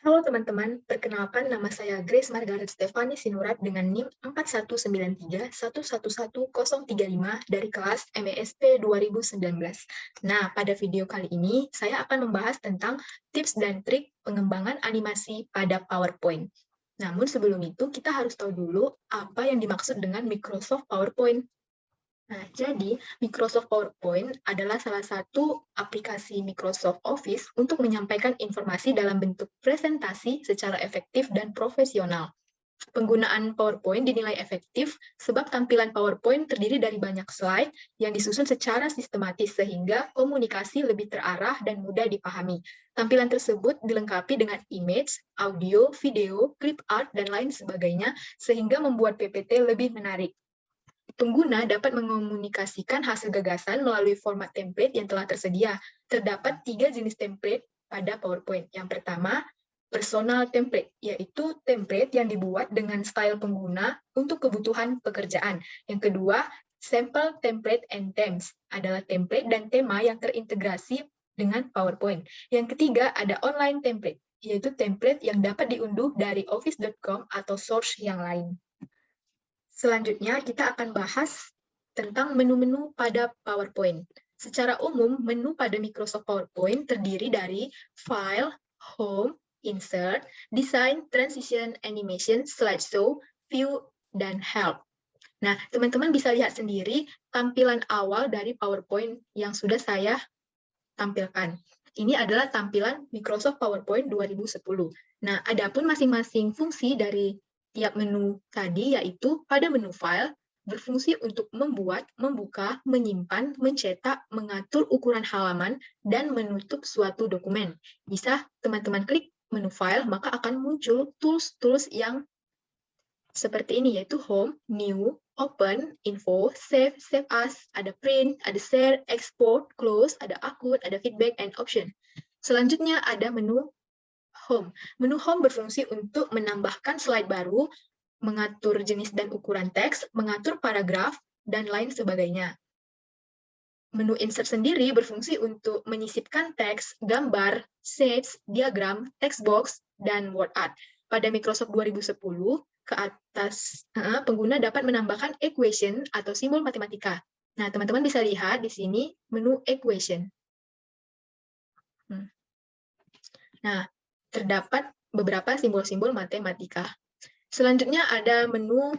Halo teman-teman, perkenalkan nama saya Grace Margaret Stefani Sinurat dengan NIM 4193111035 dari kelas MESP 2019. Nah, pada video kali ini saya akan membahas tentang tips dan trik pengembangan animasi pada PowerPoint. Namun sebelum itu kita harus tahu dulu apa yang dimaksud dengan Microsoft PowerPoint. Nah, jadi Microsoft PowerPoint adalah salah satu aplikasi Microsoft Office untuk menyampaikan informasi dalam bentuk presentasi secara efektif dan profesional. Penggunaan PowerPoint dinilai efektif sebab tampilan PowerPoint terdiri dari banyak slide yang disusun secara sistematis sehingga komunikasi lebih terarah dan mudah dipahami. Tampilan tersebut dilengkapi dengan image, audio, video, clip art, dan lain sebagainya sehingga membuat PPT lebih menarik. Pengguna dapat mengomunikasikan hasil gagasan melalui format template yang telah tersedia. Terdapat 3 jenis template pada PowerPoint. Yang pertama, personal template, yaitu template yang dibuat dengan style pengguna untuk kebutuhan pekerjaan. Yang kedua, sample template and themes, adalah template dan tema yang terintegrasi dengan PowerPoint. Yang ketiga, ada online template, yaitu template yang dapat diunduh dari office.com atau source yang lain. Selanjutnya, kita akan bahas tentang menu-menu pada PowerPoint. Secara umum, menu pada Microsoft PowerPoint terdiri dari File, Home, Insert, Design, Transition, Animation, Slideshow, View, dan Help. Nah, teman-teman bisa lihat sendiri tampilan awal dari PowerPoint yang sudah saya tampilkan. Ini adalah tampilan Microsoft PowerPoint 2010. Nah, adapun masing-masing fungsi dari tiap menu tadi, yaitu pada menu File, berfungsi untuk membuat, membuka, menyimpan, mencetak, mengatur ukuran halaman, dan menutup suatu dokumen. Bisa teman-teman klik menu File, maka akan muncul tools-tools yang seperti ini, yaitu Home, New, Open, Info, Save, Save As, ada Print, ada Share, Export, Close, ada Akun, ada Feedback, and Option. Selanjutnya ada menu Home. Menu Home berfungsi untuk menambahkan slide baru, mengatur jenis dan ukuran teks, mengatur paragraf, dan lain sebagainya. Menu Insert sendiri berfungsi untuk menyisipkan teks, gambar, shapes, diagram, text box, dan word art. Pada Microsoft 2010, ke atas pengguna dapat menambahkan equation atau simbol matematika. Nah, teman-teman bisa lihat di sini menu equation. Nah, terdapat beberapa simbol-simbol matematika. Selanjutnya ada menu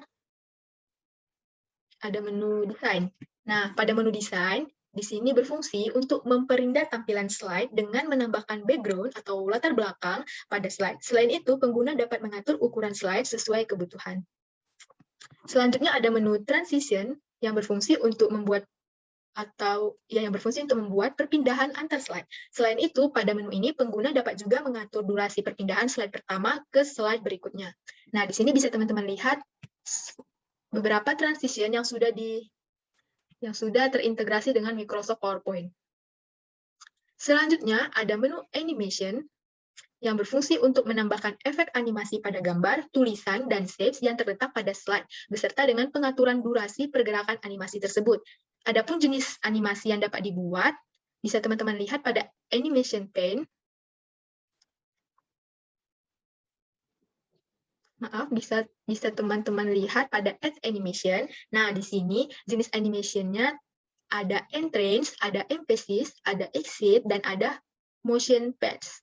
desain. Nah, pada menu desain, di sini berfungsi untuk memperindah tampilan slide dengan menambahkan background atau latar belakang pada slide. Selain itu, pengguna dapat mengatur ukuran slide sesuai kebutuhan. Selanjutnya ada menu transition yang berfungsi untuk membuat perpindahan antar slide. Selain itu, pada menu ini pengguna dapat juga mengatur durasi perpindahan slide pertama ke slide berikutnya. Nah, di sini bisa teman-teman lihat beberapa transition yang sudah terintegrasi dengan Microsoft PowerPoint. Selanjutnya, ada menu animation yang berfungsi untuk menambahkan efek animasi pada gambar, tulisan, dan shapes yang terletak pada slide, beserta dengan pengaturan durasi pergerakan animasi tersebut. Adapun jenis animasi yang dapat dibuat, bisa teman-teman lihat pada animation pane. Maaf, bisa teman-teman lihat pada Add Animation. Nah, di sini jenis animation-nya ada entrance, ada emphasis, ada exit, dan ada motion patch.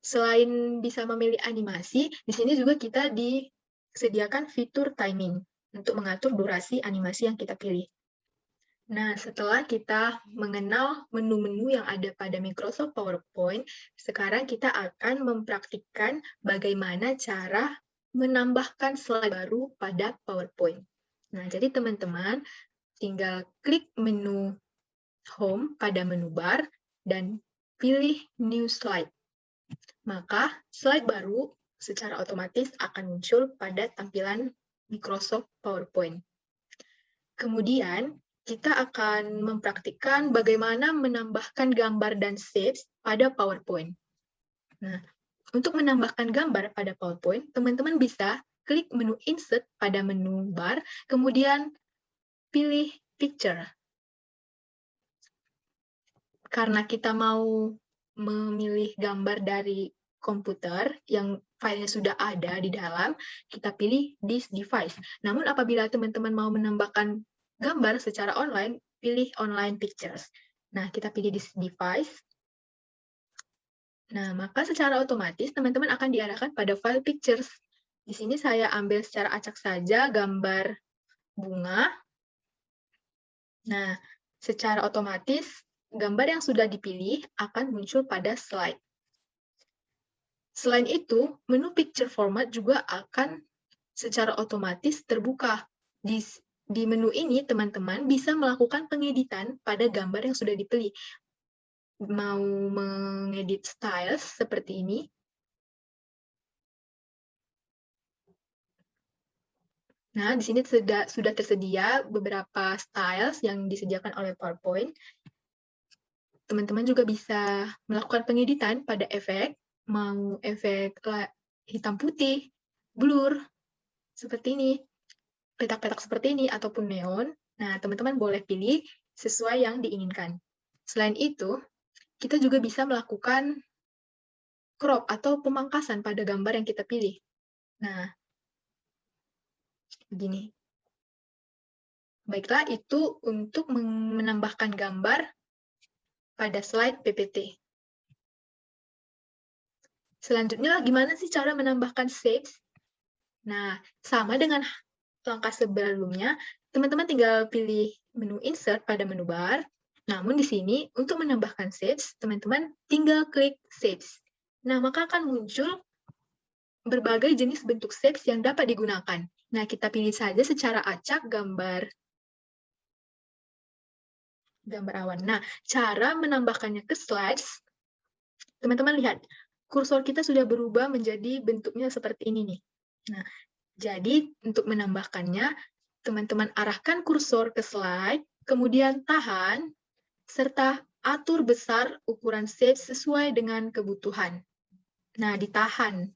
Selain bisa memilih animasi, di sini juga kita disediakan fitur timing untuk mengatur durasi animasi yang kita pilih. Nah, setelah kita mengenal menu-menu yang ada pada Microsoft PowerPoint, sekarang kita akan mempraktikkan bagaimana cara menambahkan slide baru pada PowerPoint. Nah, jadi teman-teman tinggal klik menu Home pada menu bar dan pilih New Slide. Maka slide baru secara otomatis akan muncul pada tampilan Microsoft PowerPoint. Kemudian, kita akan mempraktikkan bagaimana menambahkan gambar dan shapes pada PowerPoint. Nah, untuk menambahkan gambar pada PowerPoint, teman-teman bisa klik menu Insert pada menu bar, kemudian pilih Picture. Karena kita mau memilih gambar dari komputer yang filenya sudah ada di dalam, kita pilih this device. Namun apabila teman-teman mau menambahkan gambar secara online, pilih online pictures. Nah, kita pilih this device. Nah, maka secara otomatis teman-teman akan diarahkan pada file pictures. Di sini saya ambil secara acak saja gambar bunga. Nah, secara otomatis gambar yang sudah dipilih akan muncul pada slide. Selain itu, menu picture format juga akan secara otomatis terbuka. Di menu ini, teman-teman bisa melakukan pengeditan pada gambar yang sudah dipilih. Mau mengedit styles seperti ini. Nah, di sini sudah tersedia beberapa styles yang disediakan oleh PowerPoint. Teman-teman juga bisa melakukan pengeditan pada efek, mau efek hitam putih, blur, seperti ini, petak-petak seperti ini, ataupun neon. Nah, teman-teman boleh pilih sesuai yang diinginkan. Selain itu, kita juga bisa melakukan crop atau pemangkasan pada gambar yang kita pilih. Nah, begini. Baiklah, itu untuk menambahkan gambar pada slide PPT. Selanjutnya, gimana sih cara menambahkan shapes? Nah, sama dengan langkah sebelumnya, teman-teman tinggal pilih menu Insert pada menu bar. Namun di sini, untuk menambahkan shapes, teman-teman tinggal klik Shapes. Nah, maka akan muncul berbagai jenis bentuk shapes yang dapat digunakan. Nah, kita pilih saja secara acak gambar awan. Nah, cara menambahkannya ke slides, teman-teman lihat, kursor kita sudah berubah menjadi bentuknya seperti ini nih. Nah, jadi untuk menambahkannya, teman-teman arahkan kursor ke slide, kemudian tahan, serta atur besar ukuran shape sesuai dengan kebutuhan. Nah, ditahan.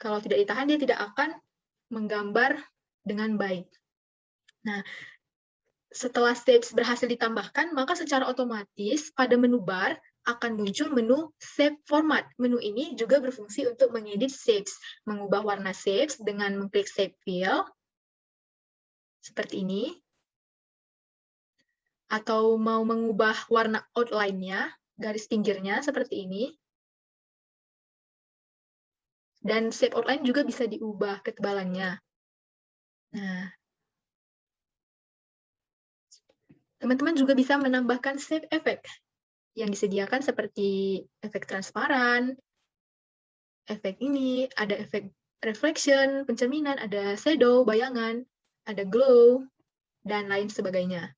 Kalau tidak ditahan, dia tidak akan menggambar dengan baik. Nah, setelah shapes berhasil ditambahkan, maka secara otomatis pada menu bar akan muncul menu Shape Format. Menu ini juga berfungsi untuk mengedit shapes, mengubah warna shapes dengan mengklik Shape Fill, seperti ini, atau mau mengubah warna outline-nya, garis pinggirnya seperti ini, dan shape outline juga bisa diubah ketebalannya. Nah, teman-teman juga bisa menambahkan shape effect yang disediakan seperti efek transparan, efek ini, ada efek reflection, pencerminan, ada shadow, bayangan, ada glow, dan lain sebagainya.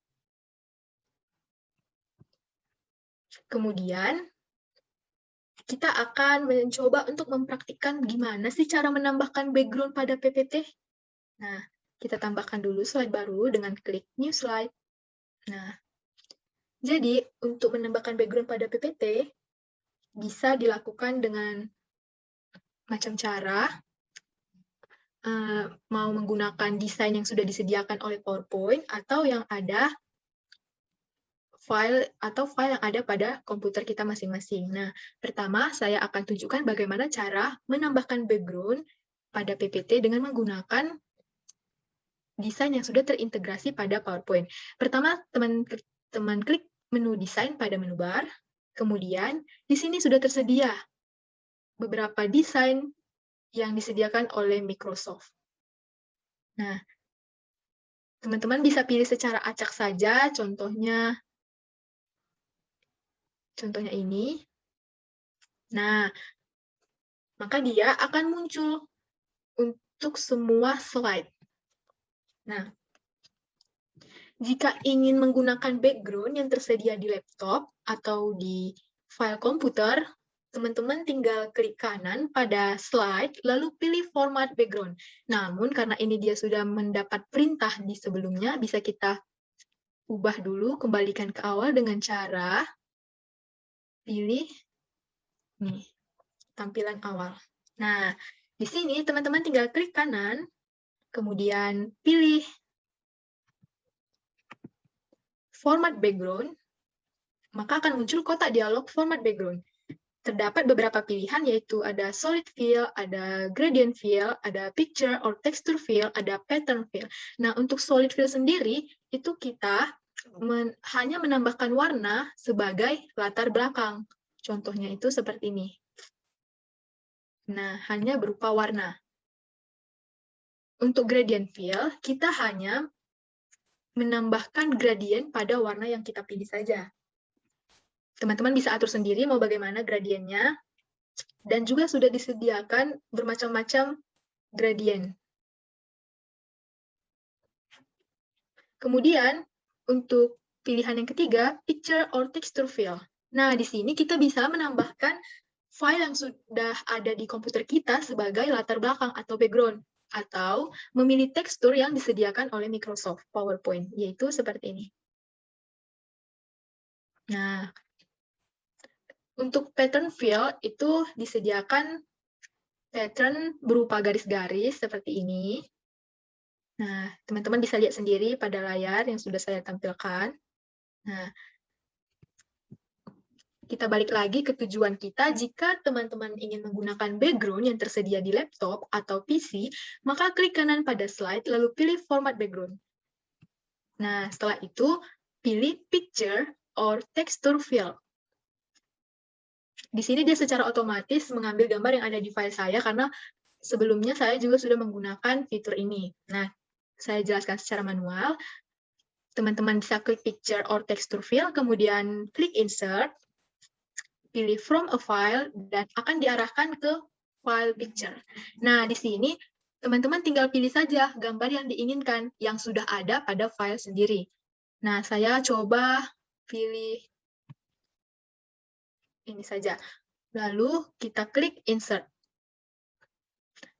Kemudian, kita akan mencoba untuk mempraktikkan gimana sih cara menambahkan background pada PPT. Nah, kita tambahkan dulu slide baru dengan klik New Slide. Nah, jadi untuk menambahkan background pada PPT, bisa dilakukan dengan macam cara, mau menggunakan desain yang sudah disediakan oleh PowerPoint, atau yang ada file yang ada pada komputer kita masing-masing. Nah, pertama saya akan tunjukkan bagaimana cara menambahkan background pada PPT dengan menggunakan desain yang sudah terintegrasi pada PowerPoint. Pertama, teman klik menu desain pada menu bar, kemudian di sini sudah tersedia beberapa desain yang disediakan oleh Microsoft. Nah, teman-teman bisa pilih secara acak saja, contohnya ini. Nah, maka dia akan muncul untuk semua slide. Nah, jika ingin menggunakan background yang tersedia di laptop atau di file komputer, teman-teman tinggal klik kanan pada slide, lalu pilih format background. Namun, karena ini dia sudah mendapat perintah di sebelumnya, bisa kita ubah dulu, kembalikan ke awal dengan cara pilih nih, tampilan awal. Nah, di sini teman-teman tinggal klik kanan, kemudian pilih format background, maka akan muncul kotak dialog format background. terdapat beberapa pilihan, yaitu ada solid fill, ada gradient fill, ada picture or texture fill, ada pattern fill. Nah, untuk solid fill sendiri, itu kita hanya menambahkan warna sebagai latar belakang. Contohnya itu seperti ini. Nah, hanya berupa warna. Untuk gradient fill, kita hanya menambahkan gradient pada warna yang kita pilih saja. Teman-teman bisa atur sendiri mau bagaimana gradiennya, dan juga sudah disediakan bermacam-macam gradient. Kemudian, untuk pilihan yang ketiga, picture or texture fill. Nah, di sini kita bisa menambahkan file yang sudah ada di komputer kita sebagai latar belakang atau background, atau memilih tekstur yang disediakan oleh Microsoft PowerPoint, yaitu seperti ini. Nah, untuk pattern fill itu disediakan pattern berupa garis-garis seperti ini. Nah, teman-teman bisa lihat sendiri pada layar yang sudah saya tampilkan. Nah, kita balik lagi ke tujuan kita. Jika teman-teman ingin menggunakan background yang tersedia di laptop atau PC, maka klik kanan pada slide, lalu pilih format background. Nah, setelah itu, pilih picture or texture fill. Di sini dia secara otomatis mengambil gambar yang ada di file saya, karena sebelumnya saya juga sudah menggunakan fitur ini. Nah, saya jelaskan secara manual. Teman-teman bisa klik picture or texture fill, kemudian klik insert, pilih from a file, dan akan diarahkan ke file picture. Nah, di sini teman-teman tinggal pilih saja gambar yang diinginkan, yang sudah ada pada file sendiri. Nah, saya coba pilih ini saja. Lalu kita klik insert.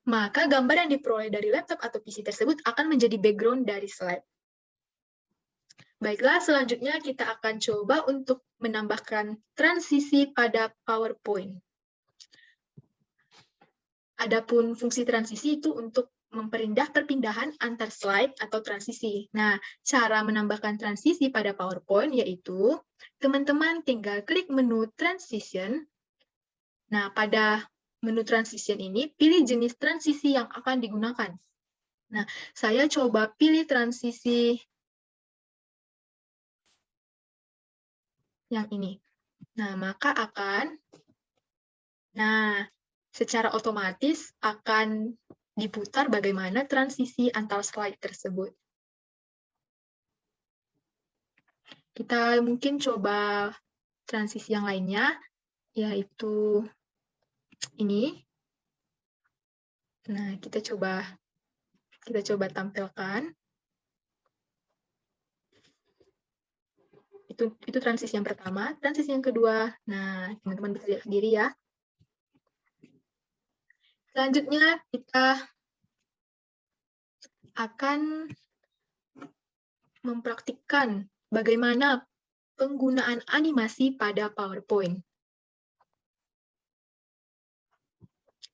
Maka gambar yang diperoleh dari laptop atau PC tersebut akan menjadi background dari slide. Baiklah, selanjutnya kita akan coba untuk menambahkan transisi pada PowerPoint. Adapun fungsi transisi itu untuk memperindah perpindahan antar slide atau transisi. Nah, cara menambahkan transisi pada PowerPoint yaitu teman-teman tinggal klik menu Transition. Nah, pada menu Transition ini, pilih jenis transisi yang akan digunakan. Nah, saya coba pilih transisi yang ini. Nah, maka secara otomatis akan diputar bagaimana transisi antar slide tersebut. Kita mungkin coba transisi yang lainnya, yaitu ini. Nah, kita coba tampilkan. Itu transisi yang pertama. Transisi yang kedua, nah, teman-teman bisa lihat sendiri ya. Selanjutnya, kita akan mempraktikkan bagaimana penggunaan animasi pada PowerPoint.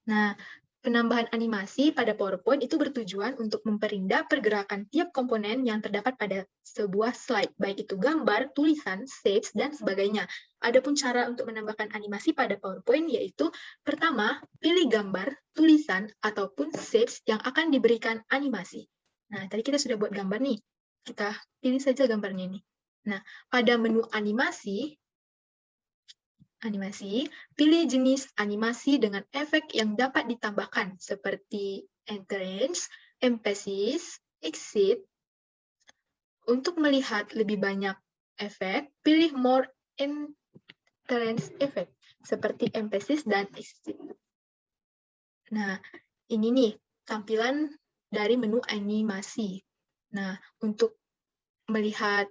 Nah, penambahan animasi pada PowerPoint itu bertujuan untuk memperindah pergerakan tiap komponen yang terdapat pada sebuah slide, baik itu gambar, tulisan, shapes, dan sebagainya. Adapun cara untuk menambahkan animasi pada PowerPoint yaitu, pertama, pilih gambar, tulisan, ataupun shapes yang akan diberikan animasi. Nah, tadi kita sudah buat gambar nih. Kita pilih saja gambarnya ini. Nah, pada menu animasi, pilih jenis animasi dengan efek yang dapat ditambahkan, seperti entrance, emphasis, exit. Untuk melihat lebih banyak efek, pilih more entrance effect, seperti emphasis dan exit. Nah, ini nih tampilan dari menu animasi. Nah, untuk melihat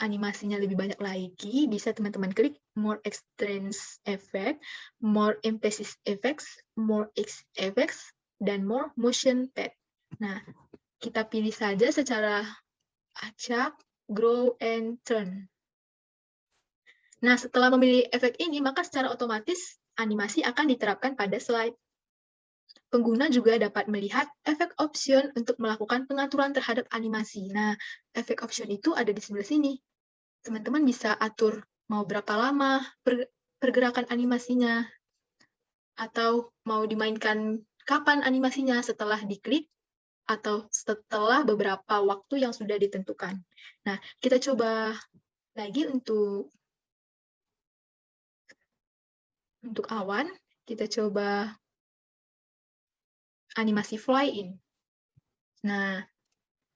animasinya lebih banyak lagi, bisa teman-teman klik more extends effect, more emphasis effects, more X effects, dan more motion pad. Nah, kita pilih saja secara acak, grow, and turn. Nah, setelah memilih efek ini, maka secara otomatis animasi akan diterapkan pada slide. Pengguna juga dapat melihat efek option untuk melakukan pengaturan terhadap animasi. Nah, efek option itu ada di sebelah sini. Teman-teman bisa atur mau berapa lama pergerakan animasinya, atau mau dimainkan kapan animasinya, setelah diklik atau setelah beberapa waktu yang sudah ditentukan. Nah, kita coba lagi untuk awan, kita coba animasi fly in. Nah,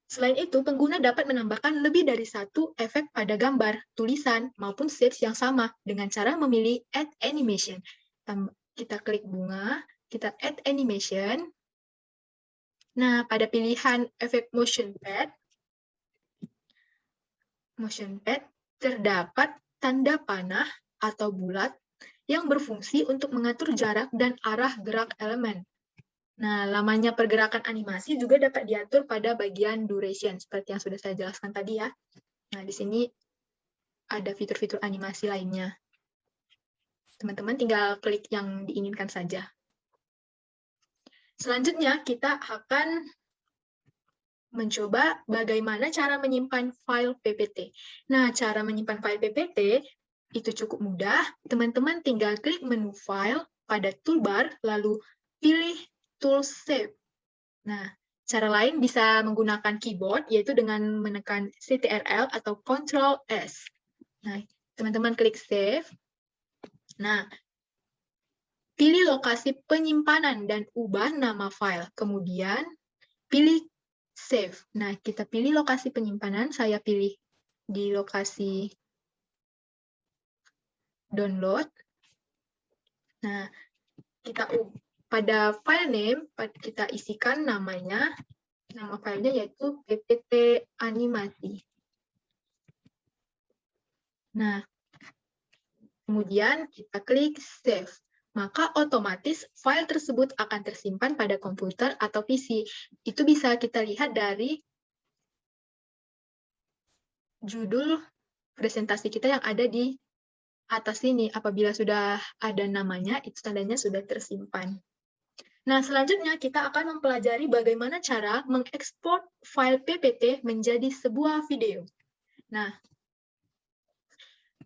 selain itu, pengguna dapat menambahkan lebih dari satu efek pada gambar, tulisan, maupun shapes yang sama dengan cara memilih Add Animation. Kita klik bunga, kita Add Animation. Nah, pada pilihan efek Motion Pad, terdapat tanda panah atau bulat yang berfungsi untuk mengatur jarak dan arah gerak elemen. Nah, lamanya pergerakan animasi juga dapat diatur pada bagian duration, seperti yang sudah saya jelaskan tadi ya. Nah, di sini ada fitur-fitur animasi lainnya. Teman-teman tinggal klik yang diinginkan saja. Selanjutnya, kita akan mencoba bagaimana cara menyimpan file PPT. Nah, cara menyimpan file PPT itu cukup mudah. Teman-teman tinggal klik menu File pada toolbar, lalu pilih Tool Save. Nah, cara lain bisa menggunakan keyboard, yaitu dengan menekan Ctrl atau Ctrl+S. Nah, teman-teman klik Save. Nah, pilih lokasi penyimpanan dan ubah nama file. Kemudian, pilih Save. Nah, kita pilih lokasi penyimpanan. Saya pilih di lokasi Download. Nah, pada file name, kita isikan namanya. Nama filenya yaitu PPT animasi. Nah, kemudian kita klik Save. Maka otomatis file tersebut akan tersimpan pada komputer atau PC. Itu bisa kita lihat dari judul presentasi kita yang ada di atas sini. Apabila sudah ada namanya, itu tandanya sudah tersimpan. Nah, selanjutnya kita akan mempelajari bagaimana cara mengekspor file PPT menjadi sebuah video. Nah,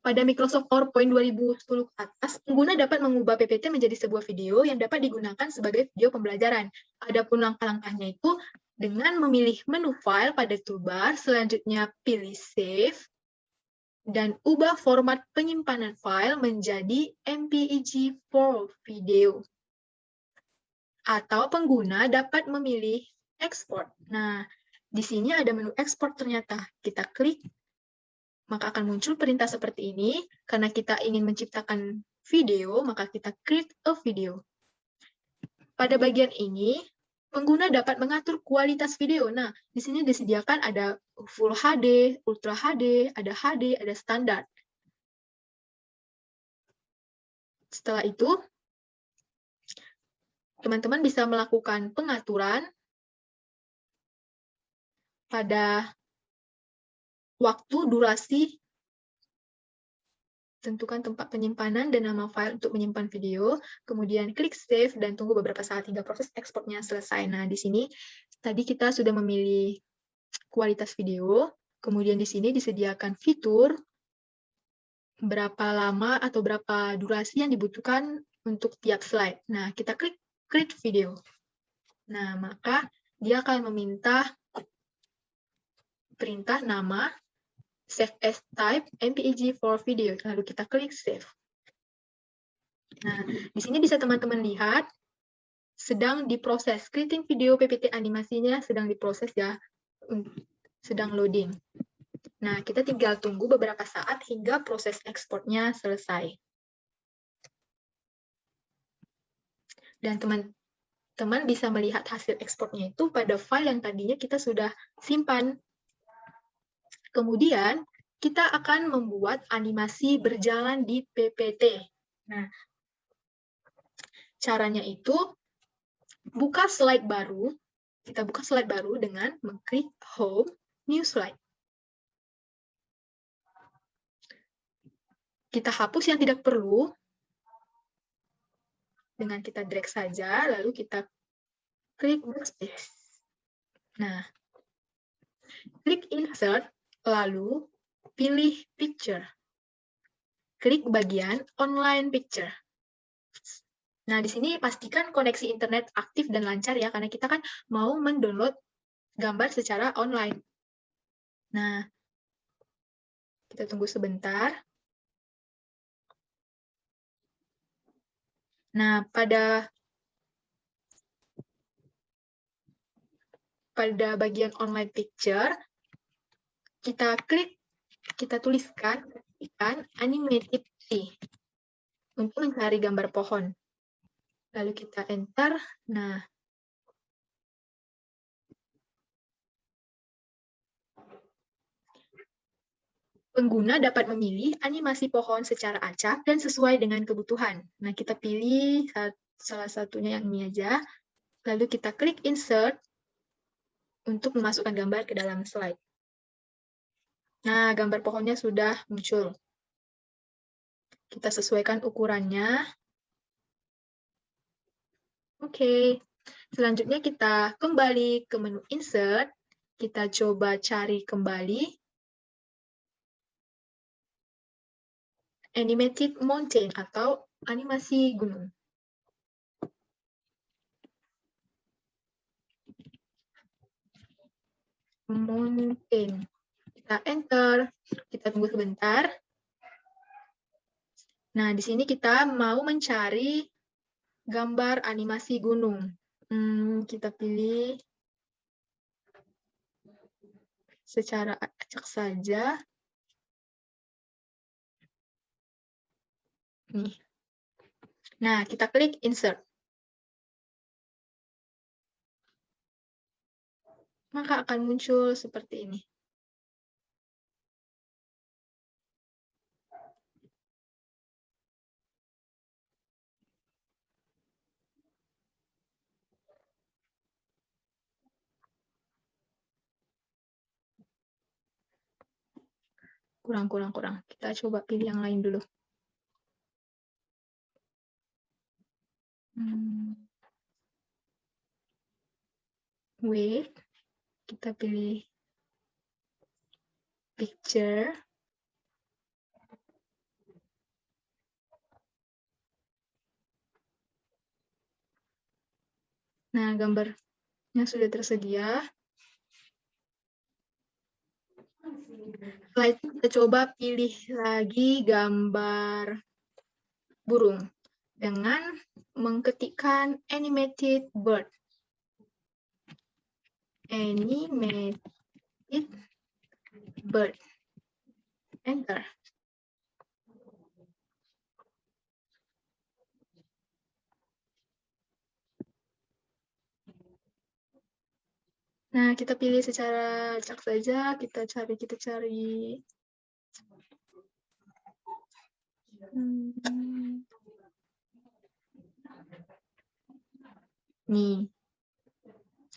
pada Microsoft PowerPoint 2010 ke atas, pengguna dapat mengubah PPT menjadi sebuah video yang dapat digunakan sebagai video pembelajaran. Adapun langkah-langkahnya itu dengan memilih menu file pada toolbar, selanjutnya pilih Save, dan ubah format penyimpanan file menjadi MPEG for video. Atau pengguna dapat memilih Export. Nah, di sini ada menu Export ternyata. Kita klik, maka akan muncul perintah seperti ini. Karena kita ingin menciptakan video, maka kita create a video. Pada bagian ini, pengguna dapat mengatur kualitas video. Nah, di sini disediakan ada Full HD, Ultra HD, ada standar. Setelah itu, teman-teman bisa melakukan pengaturan pada waktu, durasi, tentukan tempat penyimpanan dan nama file untuk menyimpan video, kemudian klik save dan tunggu beberapa saat hingga proses ekspornya selesai. Nah, di sini tadi kita sudah memilih kualitas video, kemudian di sini disediakan fitur berapa lama atau berapa durasi yang dibutuhkan untuk tiap slide. Nah, kita klik create video. Nah, maka dia akan meminta perintah nama save as type MPEG for video. Lalu kita klik save. Nah, di sini bisa teman-teman lihat sedang diproses. Creating video PPT animasinya sedang diproses ya, sedang loading. Nah, kita tinggal tunggu beberapa saat hingga proses ekspornya selesai. Dan teman-teman bisa melihat hasil ekspornya itu pada file yang tadinya kita sudah simpan. Kemudian, kita akan membuat animasi berjalan di PPT. Nah, caranya itu, buka slide baru. Kita buka slide baru dengan mengklik Home, New Slide. Kita hapus yang tidak perlu, dengan kita drag saja, lalu kita klik Workspace. Nah, klik Insert, lalu pilih Picture. klik bagian Online Picture. Nah, di sini pastikan koneksi internet aktif dan lancar ya, karena kita kan mau mendownload gambar secara online. Nah, kita tunggu sebentar. Nah, pada bagian Online Picture, kita klik, kita tuliskan animated tree untuk mencari gambar pohon. Lalu kita enter. Nah, pengguna dapat memilih animasi pohon secara acak dan sesuai dengan kebutuhan. Nah, kita pilih salah satunya yang ini aja. Lalu kita klik insert untuk memasukkan gambar ke dalam slide. Nah, gambar pohonnya sudah muncul. Kita sesuaikan ukurannya. Oke. Selanjutnya kita kembali ke menu insert. Kita coba cari kembali animated mountain atau animasi gunung. Mountain. Kita enter, kita tunggu sebentar. Nah, di sini kita mau mencari gambar animasi gunung. Kita pilih secara acak saja. Nih. Nah, kita klik insert. Maka akan muncul seperti ini. Kurang. Kita coba pilih yang lain dulu. Wait, kita pilih picture. Nah, gambarnya sudah tersedia. Setelah itu kita coba pilih lagi gambar burung dengan mengetikkan animated bird. Animated bird. Enter. Nah, kita pilih secara acak saja, kita cari. Nih,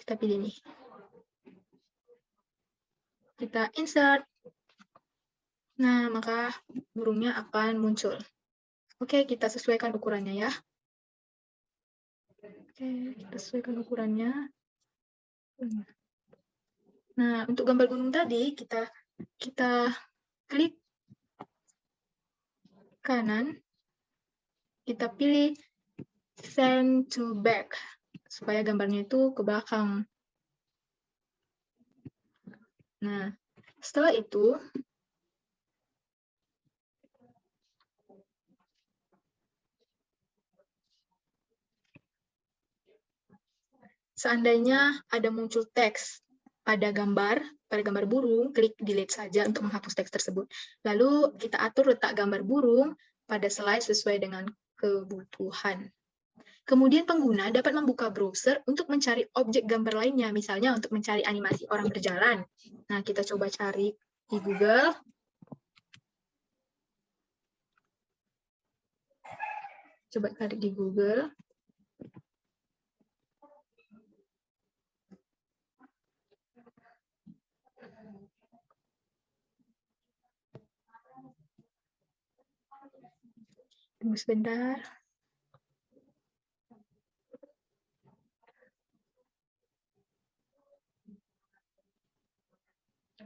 kita pilih nih. Kita insert. Nah, maka burungnya akan muncul. Oke, kita sesuaikan ukurannya ya. Oke, kita sesuaikan ukurannya. Nah, untuk gambar gunung tadi, kita klik kanan, kita pilih send to back, supaya gambarnya itu ke belakang. Nah, setelah itu, seandainya ada muncul teks pada gambar burung, klik delete saja untuk menghapus teks tersebut. Lalu kita atur letak gambar burung pada slide sesuai dengan kebutuhan. Kemudian pengguna dapat membuka browser untuk mencari objek gambar lainnya, misalnya untuk mencari animasi orang berjalan. Nah, kita coba cari di Google. Coba cari di Google. Tunggu sebentar.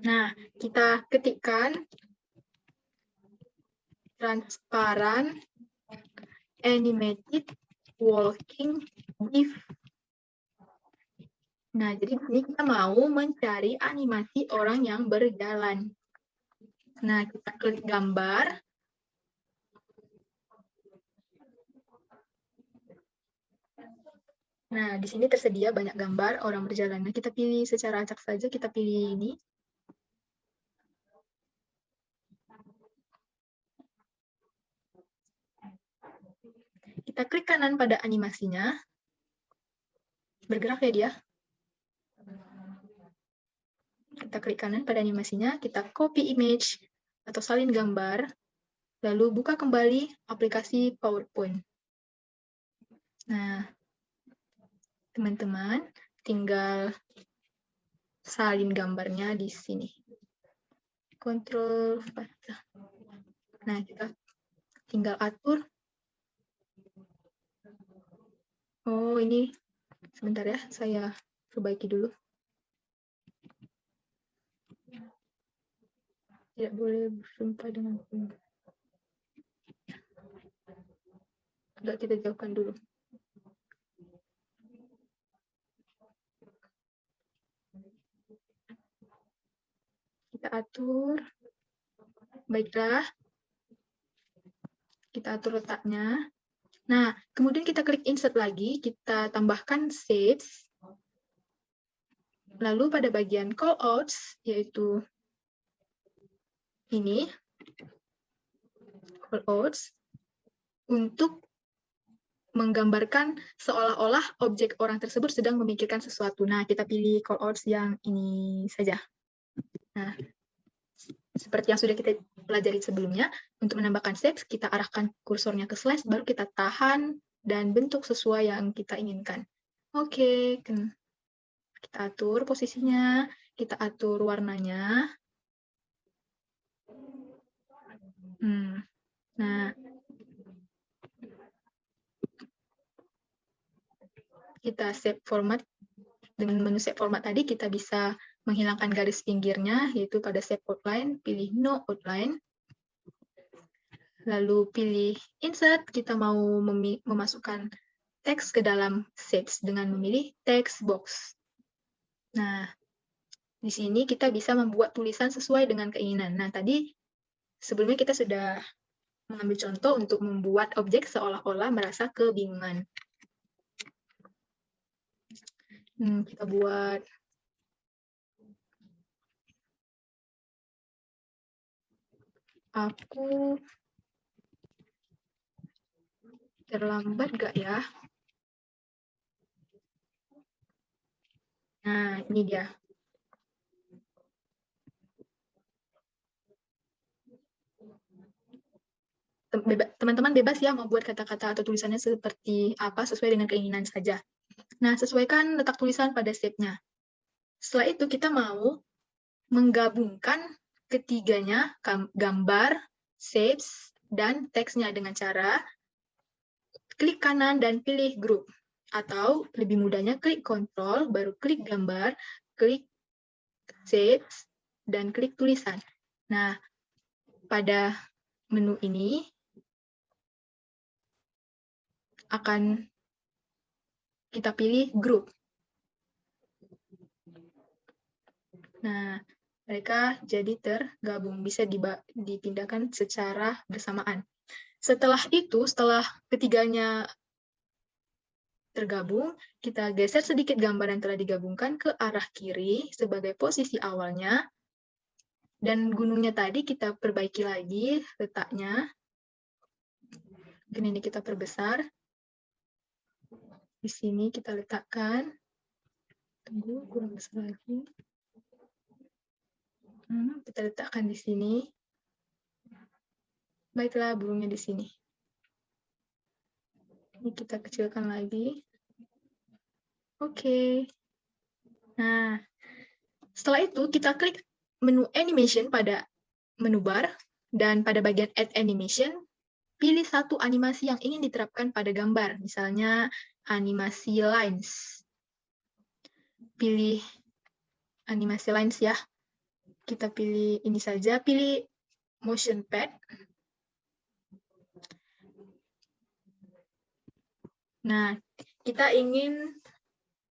Nah, kita ketikkan transparent animated walking GIF. Nah, jadi di sini kita mau mencari animasi orang yang berjalan. Nah, kita klik gambar. Nah, di sini tersedia banyak gambar orang berjalan. Nah, kita pilih secara acak saja, kita pilih ini. Kita klik kanan pada animasinya. Bergerak ya dia. Kita klik kanan pada animasinya, kita copy image atau salin gambar, lalu buka kembali aplikasi PowerPoint. Nah, teman-teman tinggal salin gambarnya di sini. Kontrol. Nah, kita tinggal atur. Oh, ini sebentar ya, saya perbaiki dulu. Tidak boleh bersumpah dengan Tuhan. Agak kita jauhkan dulu. Kita atur. Baiklah. Kita atur letaknya. Nah, kemudian kita klik insert lagi, kita tambahkan shapes. Lalu pada bagian callouts, yaitu ini, callouts, untuk menggambarkan seolah-olah objek orang tersebut sedang memikirkan sesuatu. Nah, kita pilih callouts yang ini saja. Nah, seperti yang sudah kita pelajari sebelumnya, untuk menambahkan shapes, kita arahkan kursornya ke slash, baru kita tahan, dan bentuk sesuai yang kita inginkan. Oke, kita atur posisinya, kita atur warnanya. Nah, kita save format. Dengan menu save format tadi, kita bisa menghilangkan garis pinggirnya, yaitu pada save outline, pilih no outline. Lalu pilih insert, kita mau memasukkan teks ke dalam shapes dengan memilih text box. Nah, di sini kita bisa membuat tulisan sesuai dengan keinginan. Nah, tadi sebelumnya kita sudah mengambil contoh untuk membuat objek seolah-olah merasa kebingungan. Kita buat aku terlambat gak ya? Nah, ini dia. Teman-teman bebas ya membuat kata-kata atau tulisannya seperti apa sesuai dengan keinginan saja. Nah, sesuaikan letak tulisan pada shape-nya. Setelah itu kita mau menggabungkan ketiganya, gambar, shapes, dan teksnya dengan cara klik kanan dan pilih grup. Atau lebih mudahnya klik kontrol, baru klik gambar, klik shapes, dan klik tulisan. Nah, pada menu ini akan kita pilih grup. Nah, mereka jadi tergabung, bisa dipindahkan secara bersamaan. Setelah itu, setelah ketiganya tergabung, kita geser sedikit gambar yang telah digabungkan ke arah kiri sebagai posisi awalnya. Dan gunungnya tadi kita perbaiki lagi letaknya. Ini kita perbesar. Di sini kita letakkan. Tunggu, kurang besar lagi. Kita letakkan di sini. Baiklah, burungnya di sini. Ini kita kecilkan lagi. Oke. Nah, setelah itu kita klik menu animation pada menu bar, dan pada bagian add animation, pilih satu animasi yang ingin diterapkan pada gambar, misalnya animasi lines. Pilih animasi lines ya. Kita pilih ini saja, pilih motion pad. Nah, kita ingin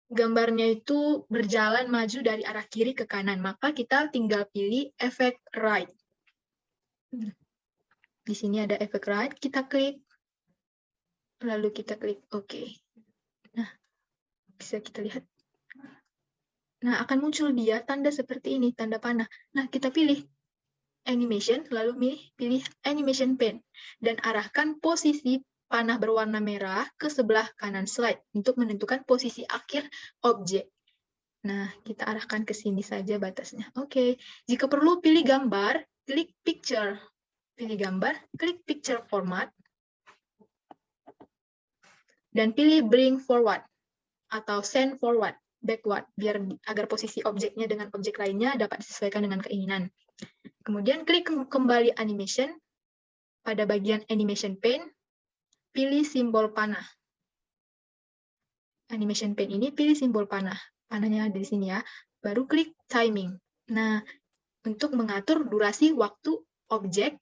gambarnya itu berjalan maju dari arah kiri ke kanan, maka kita tinggal pilih efek right. Di sini ada efek right, kita klik, lalu kita klik OK. Nah, bisa kita lihat. Nah, akan muncul dia tanda seperti ini, tanda panah. Nah, kita pilih animation, lalu pilih animation pen, dan arahkan posisi panah berwarna merah ke sebelah kanan slide untuk menentukan posisi akhir objek. Nah, kita arahkan ke sini saja batasnya. Oke, jika perlu pilih gambar, klik picture. Pilih gambar, klik picture format, dan pilih bring forward atau send forward, backward, agar posisi objeknya dengan objek lainnya dapat disesuaikan dengan keinginan. Kemudian klik kembali animation, pada bagian animation pane, pilih simbol panah. Animation pane ini pilih simbol panah. Panahnya ada di sini ya. Baru klik timing. Nah, untuk mengatur durasi waktu objek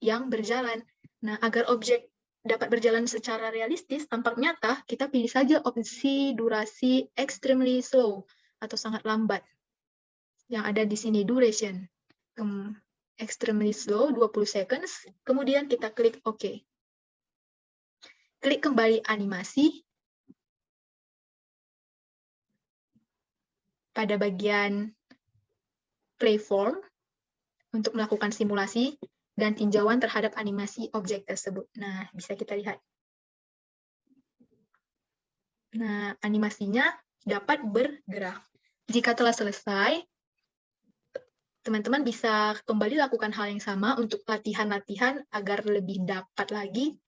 yang berjalan. Nah, agar objek dapat berjalan secara realistis, tampak nyata, kita pilih saja opsi durasi extremely slow atau sangat lambat. Yang ada di sini, duration. Extremely slow, 20 seconds. Kemudian kita klik OK. Klik kembali animasi. Pada bagian Playform untuk melakukan simulasi dan tinjauan terhadap animasi objek tersebut. Nah, bisa kita lihat. Nah, animasinya dapat bergerak. Jika telah selesai, teman-teman bisa kembali lakukan hal yang sama untuk latihan-latihan agar lebih dapat lagi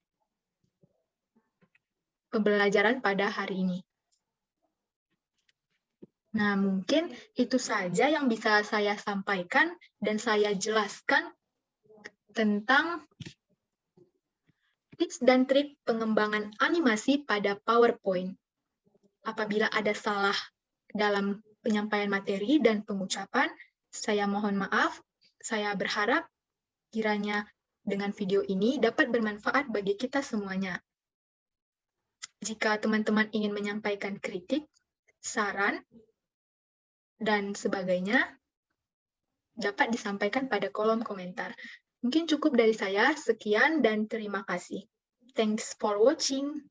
pembelajaran pada hari ini. Nah, mungkin itu saja yang bisa saya sampaikan dan saya jelaskan tentang tips dan trik pengembangan animasi pada PowerPoint. Apabila ada salah dalam penyampaian materi dan pengucapan, saya mohon maaf. Saya berharap kiranya dengan video ini dapat bermanfaat bagi kita semuanya. Jika teman-teman ingin menyampaikan kritik, saran, dan sebagainya, dapat disampaikan pada kolom komentar. Mungkin cukup dari saya. Sekian dan terima kasih. Thanks for watching.